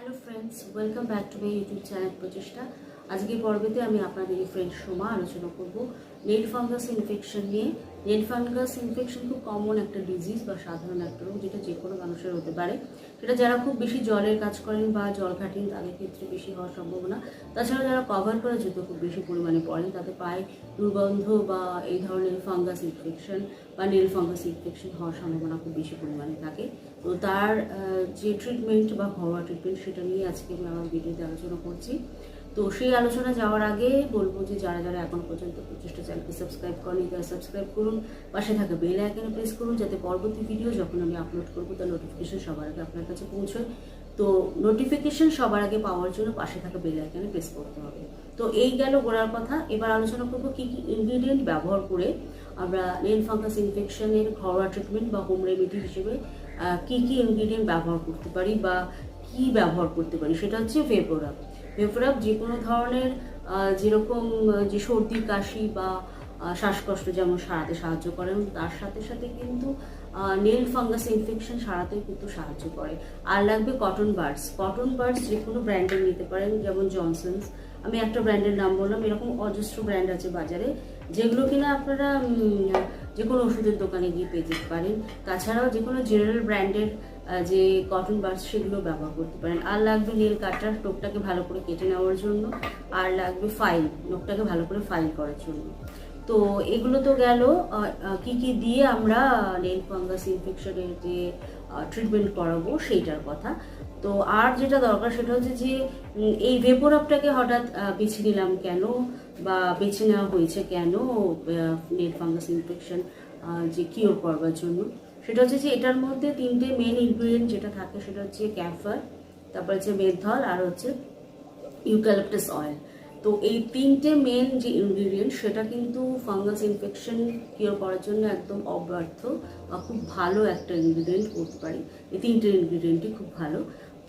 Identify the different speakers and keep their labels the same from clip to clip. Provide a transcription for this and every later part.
Speaker 1: Hello friends, welcome back to my YouTube channel প্রচেষ্টা। আজকের পর্বেতে আমি আপনাদের ফ্রেন্ড সোমা আলোচনা করব নেল ফাঙ্গাস ইনফেকশন নিয়ে। নেল ফাঙ্গাস ইনফেকশন খুব কমন একটা ডিজিজ বা সাধারণ একটা রোগ, যেটা যে কোনো মানুষের হতে পারে। সেটা যারা খুব বেশি জলের কাজ করেন বা জল ঘাটেন তাদের ক্ষেত্রে বেশি হওয়ার সম্ভাবনা। তাছাড়া যারা কভার করা জুতো খুব বেশি পরিমাণে পরেন তাদের পায়ে দুর্গন্ধ বা এই ধরনের ফাঙ্গাস ইনফেকশন বা নেল ফাঙ্গাস ইনফেকশন হওয়ার সম্ভাবনা খুব বেশি পরিমাণে থাকে। তো তার যে ট্রিটমেন্ট বা ঘরোয়া ট্রিটমেন্ট সেটা নিয়ে আজকে আমি আমার ভিডিওতে আলোচনা করছি। তো সেই আলোচনা যাওয়ার আগে বলবো যে যারা যারা এখন পর্যন্ত প্রচেষ্টা চ্যানেলকে সাবস্ক্রাইব করেনি তারা সাবস্ক্রাইব করুন, পাশে থাকা বেল আইকনে প্রেস করুন যাতে পরবর্তী ভিডিও যখন আমি আপলোড করবো তার নোটিফিকেশন সবার আগে আপনার কাছে পৌঁছয়। তো নোটিফিকেশন সবার আগে পাওয়ার জন্য পাশে থাকা বেল আইকনে প্রেস করতে হবে। তো এই গেল গোড়ার কথা। এবার আলোচনা করবো কী কী ইনগ্রিডিয়েন্ট ব্যবহার করে আমরা নেল ফাঙ্গাস ইনফেকশনের ঘরোয়া ট্রিটমেন্ট বা হোম রেমেডি হিসেবে কী কী ইনগ্রিডিয়েন্ট ব্যবহার করতে পারি বা কি ব্যবহার করতে পারি। সেটা হচ্ছে ভেপোরাব। ভেপোরাব যে কোনো ধরনের যেরকম যে সর্দি কাশি বা শ্বাসকষ্ট যেমন সারাতে সাহায্য করে, তার সাথে সাথে কিন্তু নেল ফাঙ্গাস ইনফেকশন সারাতেও কিন্তু সাহায্য করে। আর লাগবে কটন বাডস। কটন বাডস যে কোনো ব্র্যান্ডের নিতে পারেন, যেমন জনসন্স। আমি একটা ব্র্যান্ডের নাম বললাম, এরকম অজস্র ব্র্যান্ড আছে বাজারে যেগুলো কিনা আপনারা যে কোনো ওষুধের দোকানে গিয়ে পেয়ে যেতে পারেন। তাছাড়াও যে কোনো জেনারেল ব্র্যান্ডের যে কটন বাডস সেগুলো ব্যবহার করতে পারেন। আর লাগবে নেল কাটার, টোকটাকে ভালো করে কেটে নেওয়ার জন্য। আর লাগবে ফাইল, নখটাকে ভালো করে ফাইল করার জন্য। তো এগুলো তো গেল কি কি দিয়ে আমরা নেল ফাঙ্গাস ইনফেকশনের যে ট্রিটমেন্ট করাবো সেইটার কথা। তো আর যেটা দরকার সেটা হচ্ছে যে এই ভেপোরাবটাকে হঠাৎ বেছে নিলাম কেন বা বেছে নেওয়া হয়েছে কেন নেল ফাঙ্গাস ইনফেকশন যে কিওর করবার জন্য। সেটা হচ্ছে যে এটার মধ্যে তিনটে মেন ইনগ্রিডিয়েন্ট যেটা থাকে সেটা হচ্ছে ক্যাফার, তারপর হচ্ছে মেন্থল, আর হচ্ছে ইউক্যালিপটাস অয়েল। তো এই তিনটে মেন যে ইনগ্রিডিয়েন্ট সেটা কিন্তু ফাঙ্গাস ইনফেকশন কিওর করার জন্য একদম অব্যর্থ বা খুব ভালো একটা ইনগ্রিডিয়েন্ট করতে পারি। এই তিনটে ইনগ্রিডিয়েন্টই খুব ভালো।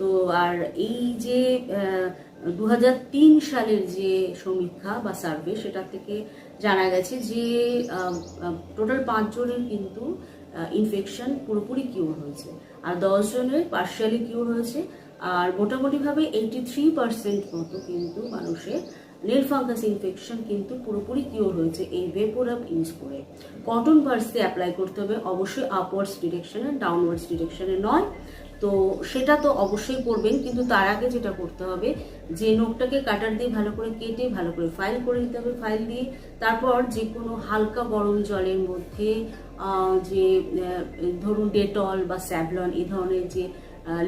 Speaker 1: তো আর এই যে 2003 সালের যে সমীক্ষা বা সার্ভে, সেটা থেকে জানা গেছে যে টোটাল 5 জনের কিন্তু ইনফেকশন পুরোপুরি কিওর হয়েছে, আর 10 জনের পার্শিয়ালি কিওর হয়েছে। আর মোটামুটিভাবে 83% মতো কিন্তু মানুষের নেল ফাঙ্গাস ইনফেকশন কিন্তু পুরোপুরি কিওর হয়েছে এই ভেপোরাব ইউজ করে। কটন বাডসে অ্যাপ্লাই করতে হবে অবশ্যই আপওয়ার্ডস ডিরেকশনে, ডাউনওয়ার্ডস ডিরেকশনে নয়। তো সেটা তো অবশ্যই করবেন, কিন্তু তার আগে যেটা করতে হবে যে নখটাকে কাটার দিয়ে ভালো করে কেটে ভালো করে ফাইল করে নিতে হবে। ফাইল দিয়ে তারপর যে কোনো হালকা গরম জলের মধ্যে যে ধরুন ডেটল বা স্যাভলন এই ধরনের যে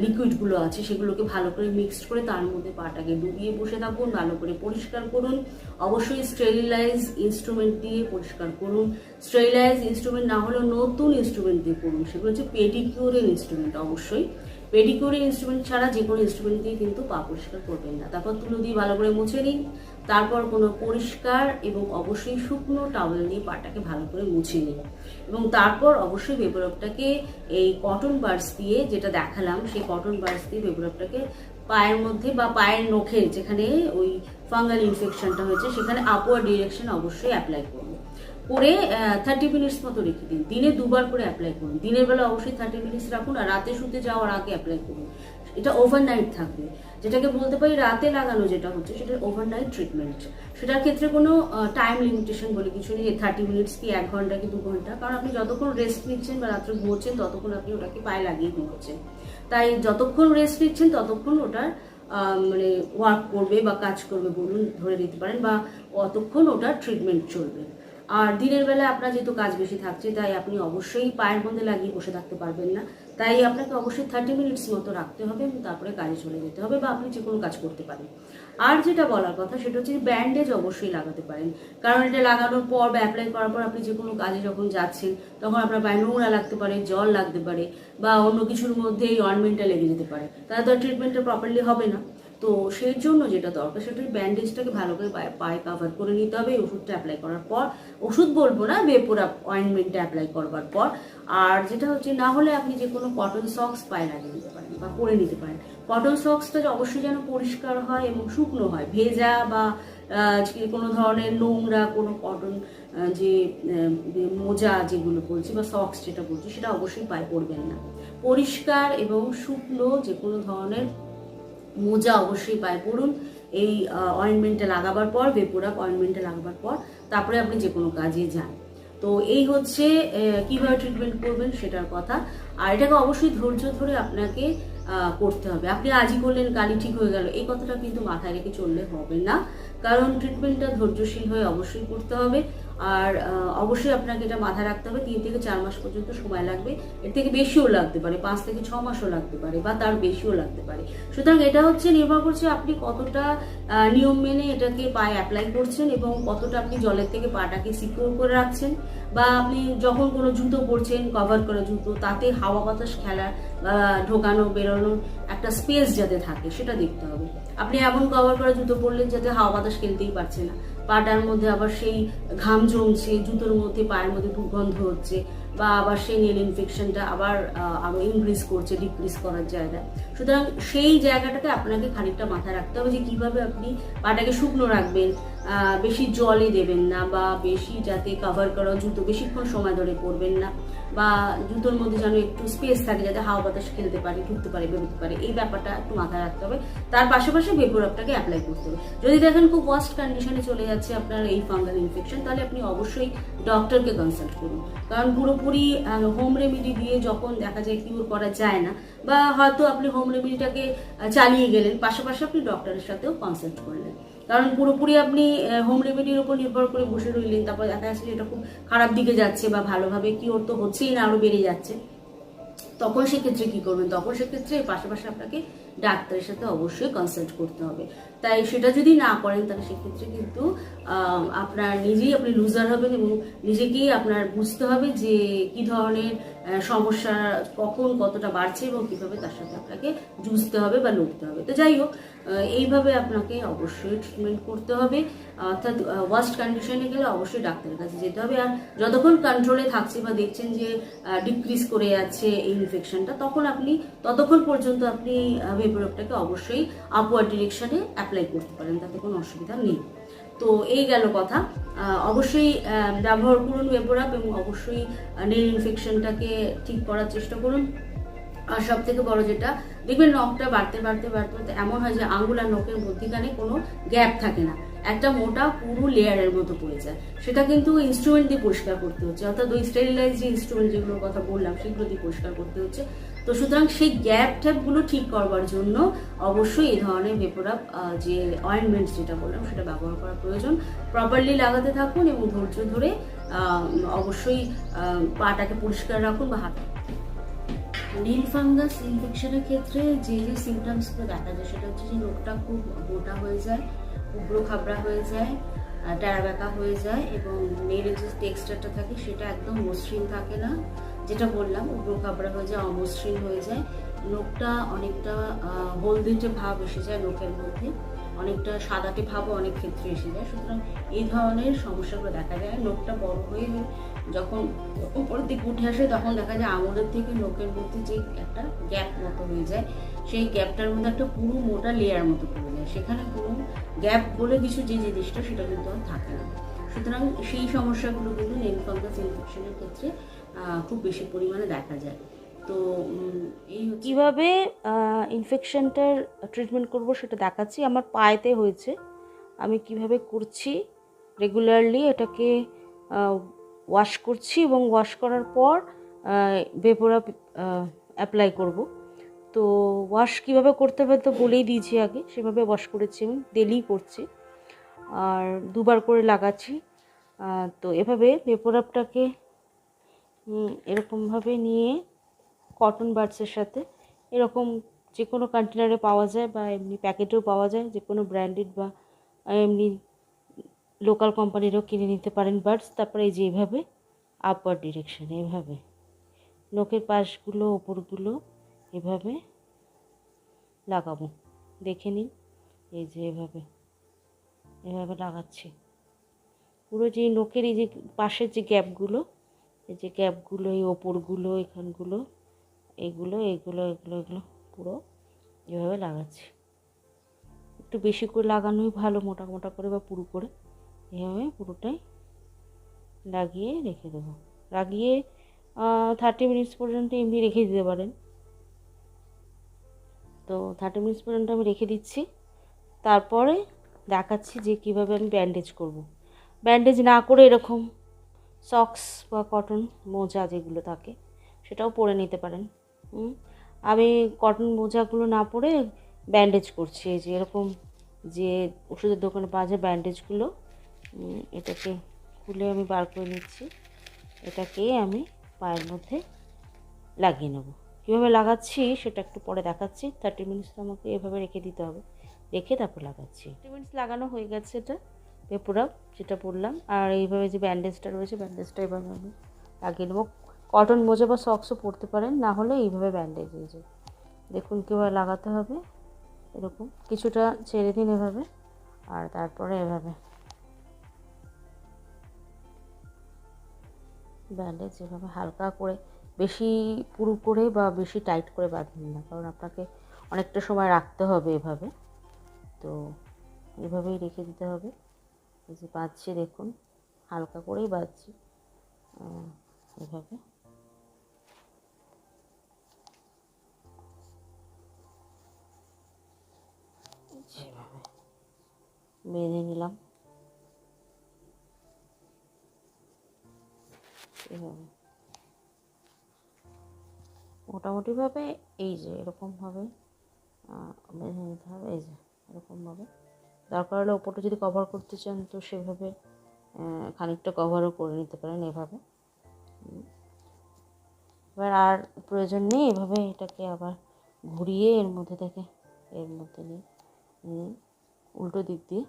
Speaker 1: লিকুইডগুলো আছে সেগুলোকে ভালো করে মিক্সড করে তার মধ্যে পাটাকে ডুবিয়ে বসে থাকুন, ভালো করে পরিষ্কার করুন। অবশ্যই স্টেরিলাইজ ইনস্ট্রুমেন্ট দিয়ে পরিষ্কার করুন। স্টেরিলাইজ ইনস্ট্রুমেন্ট না হলেও নতুন ইনস্ট্রুমেন্ট দিয়ে করুন, সেগুলো হচ্ছে পেডিকিউরের ইনস্ট্রুমেন্ট। অবশ্যই পেডিকিউরের ইনস্ট্রুমেন্ট ছাড়া যে কোনো ইনস্ট্রুমেন্ট দিয়ে কিন্তু পা পরিষ্কার করবেন না। তারপর তুলো দিয়ে ভালো করে মুছে নিন। তারপর কোনো পরিষ্কার এবং অবশ্যই শুকনো টাওয়েল দিয়ে পাটাকে ভালো করে মুছে নিন। এবং তারপর অবশ্যই ভেপোরাবটাকে এই কটন বাডস দিয়ে, যেটা দেখালাম সেই কটন বাডস দিয়ে ভেপোরাবটাকে পায়ের মধ্যে বা পায়ের নখের যেখানে ওই ফাঙ্গাল ইনফেকশনটা হয়েছে সেখানে আপওয়ার্ড ডিরেকশন অবশ্যই অ্যাপ্লাই করুন। করে 30 মিনিটস মতো রেখে দিন। দিনে 2 বার করে অ্যাপ্লাই করুন। দিনের বেলা অবশ্যই 30 মিনিটস রাখুন, আর রাতে শুতে যাওয়ার আগে অ্যাপ্লাই করুন। এটা ওভারনাইট থাকবে, যেটাকে বলতে পারি রাতে লাগানো যেটা হচ্ছে সেটা ওভারনাইট ট্রিটমেন্ট। সেটার ক্ষেত্রে কোনো টাইম লিমিটেশন বলে কিছু নেই, 30 মিনিটস কি 1 ঘন্টা কি 2 ঘন্টা। কারণ আপনি যতক্ষণ রেস্ট নিচ্ছেন বা রাত্রে ঘুমোচ্ছেন ততক্ষণ আপনি ওটাকে পায়ে লাগিয়ে ঘুমোচ্ছেন। তাই যতক্ষণ রেস্ট নিচ্ছেন ততক্ষণ ওটার মানে ওয়ার্ক করবে বা কাজ করবে বলুন, ধরে নিতে পারেন, বা অতক্ষণ ওটার ট্রিটমেন্ট চলবে। আর দিনের বেলা আপনার যেহেতু কাজ বেশি থাকছে তাই আপনি অবশ্যই পায়ের মধ্যে লাগিয়ে বসে থাকতে পারবেন না। তাই আপনাকে অবশ্যই 30 মিনিটস মতো রাখতে হবে এবং তারপরে কাজে চলে যেতে হবে, বা আপনি যে কোনো কাজ করতে পারেন। আর যেটা বলার কথা সেটা হচ্ছে ব্যান্ডেজ অবশ্যই লাগাতে পারেন, কারণ এটা লাগানোর পর বা অ্যাপ্লাই করার পর আপনি যে কোনো কাজে যখন যাচ্ছেন তখন আপনার পায়ে নোংরা লাগতে পারে, জল লাগতে পারে, বা অন্য কিছুর মধ্যে এই অয়েন্টমেন্টটা লেগে যেতে পারে, তাহলে তো ট্রিটমেন্টটা প্রপারলি হবে না। তো সেই জন্য যেটা দরকার সেটা ব্যান্ডেজটাকে ভালো করে পায়ে কাভার করে নিতে হবে ওষুধটা অ্যাপ্লাই করার পর। ওষুধ বলবো না, ভেপোরাব অয়েন্টমেন্টটা অ্যাপ্লাই করবার পর। আর যেটা হচ্ছে না হলে আপনি যে কোনো কটন সক্স পায়ে লাগিয়ে নিতে পারেন বা পরে নিতে পারেন। কটন সক্সটা অবশ্যই যেন পরিষ্কার হয় এবং শুকনো হয়। ভেজা বা কোনো ধরনের নোংরা কোনো কটন যে মোজা যেগুলো বলছি বা সক্স যেটা বলছি সেটা অবশ্যই পায়ে পরবেন না। পরিষ্কার এবং শুকনো যে কোনো ধরনের মোজা অবশ্যই পায়ে পরুন এই অয়েনমেন্টটা লাগাবার পর, ভেপোরাপ অয়েনমেন্টটা লাগাবার পর তারপরে আপনি যে কোনো কাজে যান। তো এই হচ্ছে কিভাবে ট্রিটমেন্ট করবেন সেটার কথা। আর এটাকে অবশ্যই ধৈর্য ধরে আপনাকে করতে হবে। আপনি আজই করলেন কালই ঠিক হয়ে গেল, এই কথাটা কিন্তু মাথায় রেখে চললে হবে না, কারণ ট্রিটমেন্টটা ধৈর্যশীল হয়ে অবশ্যই করতে হবে। আর অবশ্যই আপনাকে এটা মাথায় রাখতে হবে 3 থেকে 4 মাস পর্যন্ত সময় লাগবে, এর থেকে বেশিও লাগতে পারে, 5 থেকে 6 মাসও লাগতে পারে বা তার বেশিও লাগতে পারে। সুতরাং এটা হচ্ছে নির্ভর করছে আপনি কতটা নিয়ম মেনে এটাকে পায়ে অ্যাপ্লাই করছেন এবং কতটা আপনি জলের থেকে পাটাকে সিকিউর করে রাখছেন, বা আপনি যখন কোনো জুতো পরছেন কভার করা জুতো, তাতে হাওয়া বাতাস খেলা বা ঢোকানো বেরোনোর একটা স্পেস যাতে থাকে সেটা দেখতে হবে। আপনি এমন কভার করা জুতো পরলেন যাতে হাওয়া বাতাস খেলতেই পারছে না, পাটার মধ্যে আবার সেই ঘাম জমছে, জুতোর মধ্যে পায়ের মধ্যে দুর্গন্ধ হচ্ছে, বা আবার সেই নেল ইনফেকশনটা আবার আরো ইনক্রিজ করছে ডিক্রিজ করার জায়গা। সুতরাং সেই জায়গাটাকে আপনাকে খানিকটা মাথায় রাখতে হবে যে কিভাবে আপনি পাটাকে শুকনো রাখবেন, বেশি জলে দেবেন না, বা বেশি যাতে কভার করা জুতো বেশিক্ষণ সময় ধরে পরবেন না, বা জুতোর মধ্যে যেন একটু স্পেস থাকে যাতে হাওয়া বাতাস খেলতে পারে, ঢুকতে পারে, বেরোতে পারে, এই ব্যাপারটা একটু মাথায় রাখতে হবে। তার পাশাপাশি ভেপোরাপটাকে অ্যাপ্লাই করতে হবে। যদি দেখেন খুব ওয়ার্স্ট কন্ডিশনে চলে যাচ্ছে আপনার এই ফাঙ্গাল ইনফেকশন, তাহলে আপনি অবশ্যই ডক্টরকে কনসাল্ট করুন, কারণ পুরোপুরি হোম রেমেডি দিয়ে যখন দেখা যায় কিউর করা যায় না, বা হয়তো আপনি হোম রেমেডিটাকে চালিয়ে গেলেন, পাশাপাশি আপনি ডক্টরের সাথেও কনসাল্ট করলেন। কারণ পুরোপুরি আপনি হোম রেমেডির উপর নির্ভর করে বসে রইলেন, তারপর দেখা যাচ্ছে এটা খুব খারাপ দিকে যাচ্ছে বা ভালোভাবে কিওর তো হচ্ছেই না, আরো বেড়ে যাচ্ছে, তখন সেক্ষেত্রে কি করবেন? তখন সেক্ষেত্রে পাশাপাশি আপনাকে ডাক্তারের সাথে অবশ্যই কনসাল্ট করতে হবে। তাই সেটা যদি না করেন তাহলে সেক্ষেত্রে কিন্তু আপনার নিজেই আপনি লুজার হবেন, এবং নিজেকেই আপনার বুঝতে হবে যে কি ধরনের সমস্যা কখন কতটা বাড়ছে এবং কিভাবে তার সাথে আপনাকে যুঝতে হবে বা লড়তে হবে। তো যাই হোক, এইভাবে আপনাকে অবশ্যই ট্রিটমেন্ট করতে হবে, অর্থাৎ ওয়ার্স্ট কন্ডিশনে গেলে অবশ্যই ডাক্তারের কাছে যেতে হবে। আর যতক্ষণ কন্ট্রোলে থাকছে বা দেখছেন যে ডিক্রিজ করে যাচ্ছে এই ইনফেকশনটা, ততক্ষণ পর্যন্ত আপনি ভেপোরাপটাকে অবশ্যই আপওয়ার্ড ডিরেকশনে অ্যাপ্লাই করতে পারেন, তাতে কোনো অসুবিধা নেই। তো এই গেল কথা। অবশ্যই ব্যবহার করুন ভেপোরাপ, এবং অবশ্যই নেল ইনফেকশনটাকে ঠিক করার চেষ্টা করুন। আর সব থেকে বড় যেটা দেখবেন, নখটা বাড়তে বাড়তে বাড়তে বাড়তে এমন হয় যে আঙ্গুল আর নখের মধ্যখানে কোনো গ্যাপ থাকে না, একটা মোটা পুরো লেয়ারের মতো পড়ে যায়। সেটা কিন্তু ইনস্ট্রুমেন্ট দিয়ে পরিষ্কার করতে হচ্ছে, অর্থাৎ ওই স্টেরিলাইজ যে ইনস্ট্রুমেন্ট যেগুলোর কথা বললাম সেগুলো দিয়ে পরিষ্কার করতে হচ্ছে। তো সুতরাং সেই গ্যাপ ট্যাপগুলো ঠিক করবার জন্য অবশ্যই এই ধরনের ভেপোরাপ যে অয়েনমেন্ট যেটা বললাম সেটা ব্যবহার করা প্রয়োজন। প্রপারলি লাগাতে থাকুন এবং ধৈর্য ধরে অবশ্যই পাটাকে পরিষ্কার রাখুন বা হাত। নীল ফাঙ্গাস ইনফেকশনের ক্ষেত্রে যে যে সিমটমসগুলো দেখা যায় সেটা হচ্ছে যে নখটা খুব মোটা হয়ে যায়, উগ্র খাবড়া হয়ে যায়, টেরা বেঁকা হয়ে যায়, এবং নেলের যে টেক্সচারটা থাকে সেটা একদম মসৃণ থাকে না, যেটা বললাম উগ্র খাবড়া হয়ে যায়, অমসৃণ হয়ে যায়, নখটা অনেকটা হলদেটে ভাব এসে যায়, নখের মধ্যে অনেকটা সাদাটে ভাবও অনেক ক্ষেত্রে এসে যায়। সুতরাং এই ধরনের সমস্যাগুলো দেখা যায়। নখটা বড় হয়ে যখন উপরের দিকে উঠে আসে তখন দেখা যায় আঙুলের থেকে নখের মধ্যে যে একটা গ্যাপ মতো হয়ে যায়, সেই গ্যাপটার মধ্যে একটা পুরো মোটা লেয়ার মতো পড়ে যায়, সেখানে কোনো গ্যাপ বলে কিছু যে জিনিসটা সেটা কিন্তু আর থাকে না। সুতরাং সেই সমস্যাগুলো কিন্তু নেল ফাঙ্গাস ইনফেকশনের ক্ষেত্রে খুব বেশি পরিমাণে দেখা যায়। তো এই
Speaker 2: কীভাবে ইনফেকশনটার ট্রিটমেন্ট করব সেটা দেখাচ্ছি। আমার পায়েতে হয়েছে, আমি কিভাবে করছি রেগুলারলি এটাকে ওয়াশ করছি, এবং ওয়াশ করার পর ভেপোরাপ অ্যাপ্লাই করব। তো ওয়াশ কীভাবে করতে হবে তো বলেই দিয়েছি আগে, সেভাবে ওয়াশ করেছি আমি, ডেলি করছি আর 2 বার করে লাগাচ্ছি। তো এভাবে ভেপোরাপটাকে এরকমভাবে নিয়ে কটন বাডসের সাথে, এরকম যে কোনো কন্টেনারে পাওয়া যায় বা এমনি প্যাকেটেও পাওয়া যায়, যে কোনো ব্র্যান্ডেড বা এমনি লোকাল কোম্পানিরও কিনে নিতে পারেন বাডস। তারপরে এই যে এইভাবে আপওয়ার্ড ডিরেকশানে এভাবে নখের পাশগুলো ওপরগুলো এভাবে লাগাবো, দেখে নিন। এই যে এভাবে এভাবে লাগাচ্ছি পুরো, যে নখের এই যে পাশের যে গ্যাপগুলো, এই যে গ্যাপগুলো, এই ওপরগুলো, এখানগুলো, এগুলো এগুলো এগুলো এগুলো পুরো এভাবে লাগাচ্ছি। একটু বেশি করে লাগানোই ভালো, মোটা মোটা করে বা পুরো করে এভাবে পুরোটাই লাগিয়ে রেখে দেবো। লাগিয়ে 30 মিনিটস পর্যন্ত এমনি রেখে দিতে পারেন। তো 30 মিনিটস পর্যন্ত আমি রেখে দিচ্ছি। তারপরে দেখাচ্ছি যে কীভাবে আমি ব্যান্ডেজ করব। ব্যান্ডেজ না করে এরকম সক্স বা কটন মোজা যেগুলো থাকে সেটাও পরে নিতে পারেন। আমি কটন মোজাগুলো না পরে ব্যান্ডেজ করছি। এই যে এরকম যে ওষুধের দোকানে পাওয়া যায় ব্যান্ডেজগুলো, এটাকে খুলে আমি বার করে নিচ্ছি। এটাকে আমি পায়ের মধ্যে লাগিয়ে নেব। কীভাবে লাগাচ্ছি সেটা একটু পরে দেখাচ্ছি। 30 মিনিটস আমাকে এভাবে রেখে দিতে হবে, রেখে তারপর লাগাচ্ছি। 30 মিনিটস লাগানো হয়ে গেছে, এটা পেপুরাপ যেটা পরলাম। আর এইভাবে যে ব্যান্ডেজটা রয়েছে ব্যান্ডেজটা এভাবে আমি লাগিয়ে নেব। কটন মোজা বা সক্সও পরতে পারেন, না হলে এইভাবে ব্যান্ডেজ হয়েছে। দেখুন কীভাবে লাগাতে হবে। এরকম কিছুটা ছেড়ে দিন এভাবে, আর তারপরে এভাবে ব্যান্ডেজ এভাবে হালকা করে, বেশি পুরু করে বা বেশি টাইট করে বাঁধবেন না, কারণ আপনাকে অনেকটা সময় রাখতে হবে এভাবে। তো এভাবেই রেখে দিতে হবে। এই যে বাঁধছি দেখুন, হালকা করেই বাঁধছি এভাবে। যেভাবে বেঁধে নিলাম এভাবে মোটামুটিভাবে। এই যে এরকমভাবে বেঁধে নিতে হবে। এই যে এরকমভাবে, দরকার হলে ওপরটা যদি কভার করতে চান তো সেভাবে খানিকটা কভারও করে নিতে পারেন এভাবে। এবার আর প্রয়োজন নেই, এভাবে এটাকে আবার ঘুরিয়ে এর মধ্যে থেকে এর মধ্যে নিয়ে উল্টো দিক দিয়ে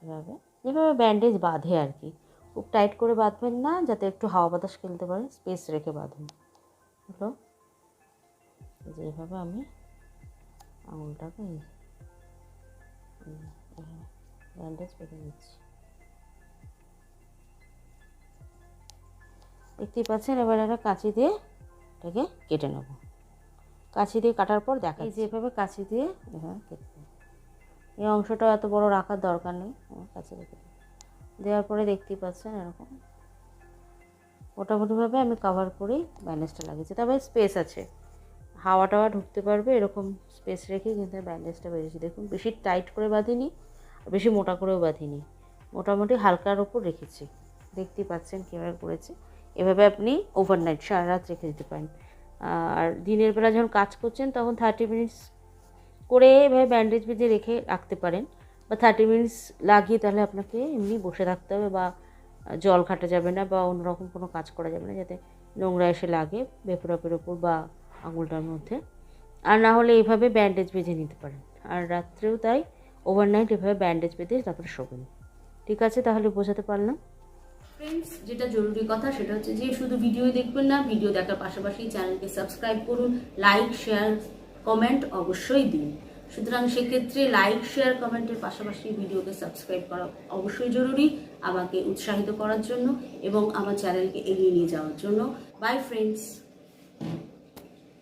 Speaker 2: এভাবে, যেভাবে ব্যান্ডেজ বাঁধে আর কি। খুব টাইট করে বাঁধবেন না, যাতে একটু হাওয়া বাতাস খেলতে পারে, স্পেস রেখে বাঁধুন। হলো যেভাবে আমি আঙুলটাকে ব্যান্ডেজ বেঁধে নিচ্ছি, দেখতেই পাচ্ছেন। এবার একটা কাঁচি দিয়ে এটাকে কেটে নেব। কাঁচি দিয়ে কাটার পর দেখা যেভাবে কাঁচি দিয়ে এভাবে কেটে, এই অংশটা এত বড় রাখার দরকার নেই, কাঁচি দিয়ে কেটে দেওয়ার পরে দেখতেই পাচ্ছেন এরকম মোটামুটিভাবে আমি কভার করেই ব্যান্ডেজটা লাগিয়েছি। তবে স্পেস আছে, হাওয়া টাওয়া ঢুকতে পারবে, এরকম স্পেস রেখে কিন্তু ব্যান্ডেজটা বেরিয়েছি। দেখুন বেশি টাইট করে বাঁধিনি, বেশি মোটা করেও বাঁধিনি, মোটামুটি হালকার ওপর রেখেছি। দেখতেই পাচ্ছেন কীভাবে করেছি। এভাবে আপনি ওভারনাইট সারা রাত রেখে দিতে পারেন। আর দিনের বেলা যখন কাজ করছেন তখন 30 মিনিটস করে এভাবে ব্যান্ডেজ বেঁধে রেখে রাখতে পারেন, বা 30 মিনিটস লাগিয়ে তাহলে আপনাকে এমনি বসে থাকতে হবে, বা জল ঘাটা যাবে না, বা অন্যরকম কোনো কাজ করা যাবে না যাতে নোংরা এসে লাগে পেপুরাপের ওপর বা আঙুলটার মধ্যে। আর না হলে এইভাবে ব্যান্ডেজ বেঁধে নিতে পারেন। আর রাত্রেও তাই ওভারনাইট এভাবে ব্যান্ডেজ বেঁধে তারপরে শোবেন। ঠিক আছে, তাহলে বোঝাতে পারলাম।
Speaker 1: ফ্রেন্ডস, যেটা জরুরি কথা সেটা হচ্ছে যে শুধু ভিডিও দেখবেন না, ভিডিও দেখার পাশাপাশি চ্যানেলকে সাবস্ক্রাইব করুন, লাইক শেয়ার কমেন্ট অবশ্যই দিন। সুতরাং সেক্ষেত্রে লাইক শেয়ার কমেন্টের পাশাপাশি ভিডিওকে সাবস্ক্রাইব করা অবশ্যই জরুরি, আমাকে উৎসাহিত করার জন্য এবং আমার চ্যানেলকে এগিয়ে নিয়ে যাওয়ার জন্য। By friends.